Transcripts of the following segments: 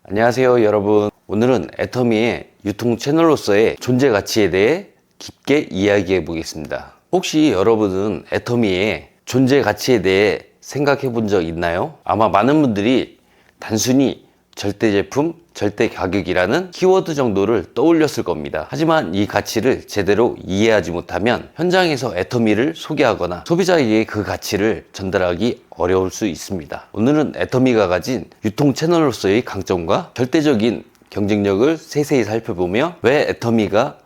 안녕하세요 여러분. 오늘은 애터미의 유통 채널로서의 존재 가치에 대해 깊게 이야기해 보겠습니다. 혹시 여러분은 애터미의 존재 가치에 대해 생각해 본 적 있나요? 아마 많은 분들이 단순히 절대 제품, 절대 가격이라는 키워드 정도를 떠올렸을 겁니다. 하지만 이 가치를 제대로 이해하지 못하면 현장에서 애터미를 소개하거나 소비자에게 그 가치를 전달하기 어려울 수 있습니다. 오늘은 애터미가 가진 유통 채널로서의 강점과 절대적인 경쟁력을 세세히 살펴보며 왜 애터미가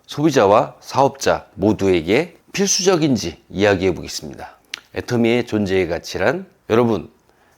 소비자와 사업자 모두에게 필수적인지 이야기해 보겠습니다. 애터미의 존재의 가치란, 여러분,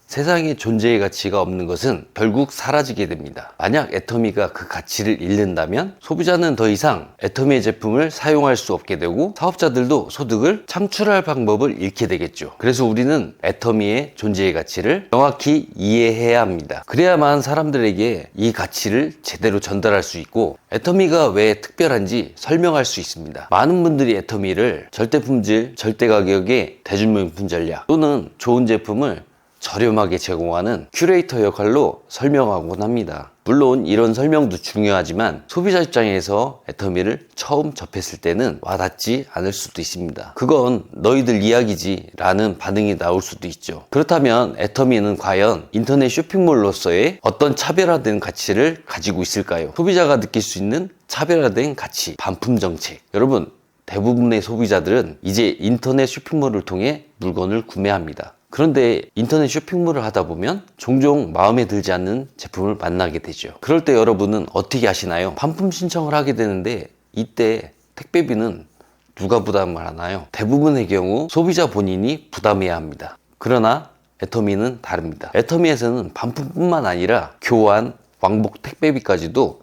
세상에 존재의 가치가 없는 것은 결국 사라지게 됩니다. 만약 애터미가 그 가치를 잃는다면 소비자는 더 이상 애터미의 제품을 사용할 수 없게 되고 사업자들도 소득을 창출할 방법을 잃게 되겠죠. 그래서 우리는 애터미의 존재의 가치를 정확히 이해해야 합니다. 그래야만 사람들에게 이 가치를 제대로 전달할 수 있고 애터미가 왜 특별한지 설명할 수 있습니다. 많은 분들이 애터미를 절대 품질, 절대 가격의 대중명품 전략 또는 좋은 제품을 저렴하게 제공하는 큐레이터 역할로 설명하곤 합니다. 물론 이런 설명도 중요하지만 소비자 입장에서 애터미를 처음 접했을 때는 와닿지 않을 수도 있습니다. 그건 너희들 이야기지 라는 반응이 나올 수도 있죠. 그렇다면 애터미는 과연 인터넷 쇼핑몰로서의 어떤 차별화된 가치를 가지고 있을까요? 소비자가 느낄 수 있는 차별화된 가치, 반품 정책. 여러분, 대부분의 소비자들은 이제 인터넷 쇼핑몰을 통해 물건을 구매합니다. 그런데 인터넷 쇼핑몰을 하다 보면 종종 마음에 들지 않는 제품을 만나게 되죠. 그럴 때 여러분은 어떻게 하시나요? 반품 신청을 하게 되는데 이때 택배비는 누가 부담을 하나요? 대부분의 경우 소비자 본인이 부담해야 합니다. 그러나 애터미는 다릅니다. 애터미에서는 반품뿐만 아니라 교환, 왕복 택배비까지도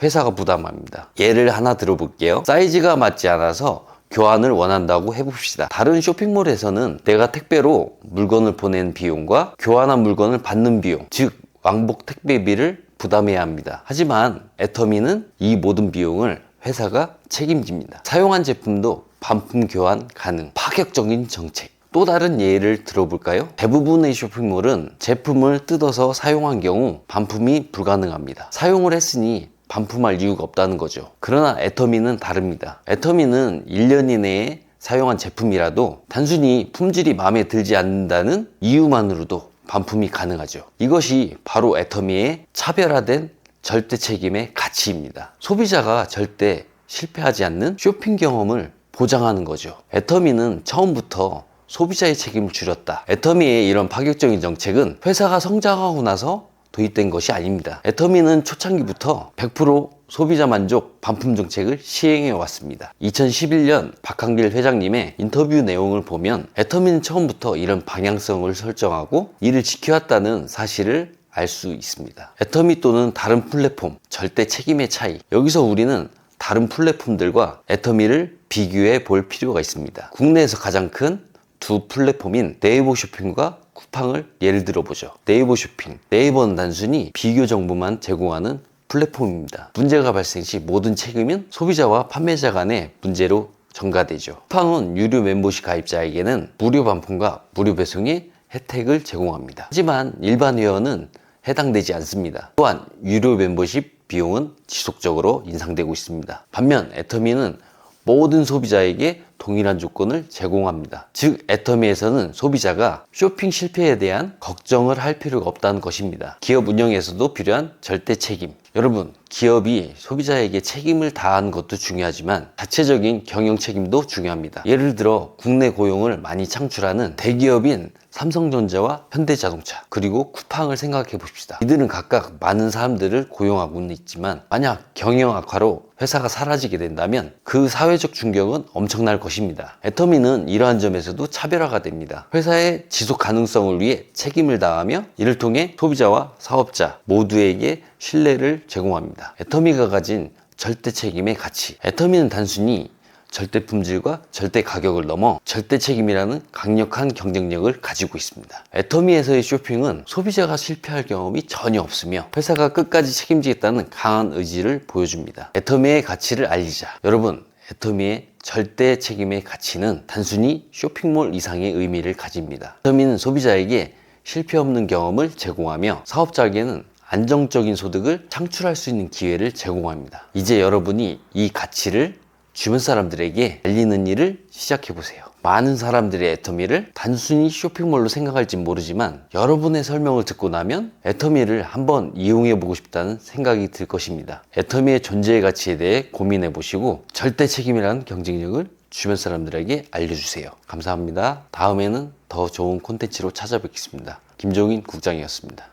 회사가 부담합니다. 예를 하나 들어볼게요. 사이즈가 맞지 않아서 교환을 원한다고 해봅시다. 다른 쇼핑몰에서는 내가 택배로 물건을 보낸 비용과 교환한 물건을 받는 비용, 즉 왕복 택배비를 부담해야 합니다. 하지만 애터미는 이 모든 비용을 회사가 책임집니다. 사용한 제품도 반품 교환 가능. 파격적인 정책. 또 다른 예를 들어볼까요? 대부분의 쇼핑몰은 제품을 뜯어서 사용한 경우 반품이 불가능합니다. 사용을 했으니 반품할 이유가 없다는 거죠. 그러나 애터미는 다릅니다. 애터미는 1년 이내에 사용한 제품이라도 단순히 품질이 마음에 들지 않는다는 이유만으로도 반품이 가능하죠. 이것이 바로 애터미의 차별화된 절대 책임의 가치입니다. 소비자가 절대 실패하지 않는 쇼핑 경험을 보장하는 거죠. 애터미는 처음부터 소비자의 책임을 줄였다. 애터미의 이런 파격적인 정책은 회사가 성장하고 나서 도입된 것이 아닙니다. 애터미는 초창기부터 100% 소비자 만족 반품 정책을 시행해 왔습니다. 2011년 박한길 회장님의 인터뷰 내용을 보면 애터미는 처음부터 이런 방향성을 설정하고 이를 지켜왔다는 사실을 알 수 있습니다. 애터미 또는 다른 플랫폼, 절대 책임의 차이. 여기서 우리는 다른 플랫폼들과 애터미를 비교해 볼 필요가 있습니다. 국내에서 가장 큰 두 플랫폼인 네이버 쇼핑과 쿠팡을 예를 들어보죠. 네이버 쇼핑. 네이버는 단순히 비교 정보만 제공하는 플랫폼입니다. 문제가 발생 시 모든 책임은 소비자와 판매자 간의 문제로 전가되죠. 쿠팡은 유료 멤버십 가입자에게는 무료 반품과 무료 배송의 혜택을 제공합니다. 하지만 일반 회원은 해당되지 않습니다. 또한 유료 멤버십 비용은 지속적으로 인상되고 있습니다. 반면 애터미는 모든 소비자에게 동일한 조건을 제공합니다. 즉 애터미에서는 소비자가 쇼핑 실패에 대한 걱정을 할 필요가 없다는 것입니다. 기업 운영에서도 필요한 절대 책임. 여러분, 기업이 소비자에게 책임을 다하는 것도 중요하지만 자체적인 경영 책임도 중요합니다. 예를 들어 국내 고용을 많이 창출하는 대기업인 삼성전자와 현대자동차, 그리고 쿠팡을 생각해 봅시다. 이들은 각각 많은 사람들을 고용하고는 있지만 만약 경영 악화로 회사가 사라지게 된다면 그 사회적 충격은 엄청날 것입니다. 애터미는 이러한 점에서도 차별화가 됩니다. 회사의 지속 가능성을 위해 책임을 다하며 이를 통해 소비자와 사업자 모두에게 신뢰를 제공합니다. 애터미가 가진 절대 책임의 가치. 애터미는 단순히 절대 품질과 절대 가격을 넘어 절대 책임이라는 강력한 경쟁력을 가지고 있습니다. 애터미에서의 쇼핑은 소비자가 실패할 경험이 전혀 없으며 회사가 끝까지 책임지겠다는 강한 의지를 보여줍니다. 애터미의 가치를 알리자. 여러분, 애터미의 절대 책임의 가치는 단순히 쇼핑몰 이상의 의미를 가집니다. 애터미는 소비자에게 실패 없는 경험을 제공하며 사업자에게는 안정적인 소득을 창출할 수 있는 기회를 제공합니다. 이제 여러분이 이 가치를 주변 사람들에게 알리는 일을 시작해 보세요. 많은 사람들이 애터미를 단순히 쇼핑몰로 생각할진 모르지만 여러분의 설명을 듣고 나면 애터미를 한번 이용해 보고 싶다는 생각이 들 것입니다. 애터미의 존재의 가치에 대해 고민해 보시고 절대 책임이라는 경쟁력을 주변 사람들에게 알려주세요. 감사합니다. 다음에는 더 좋은 콘텐츠로 찾아뵙겠습니다. 김종인 국장이었습니다.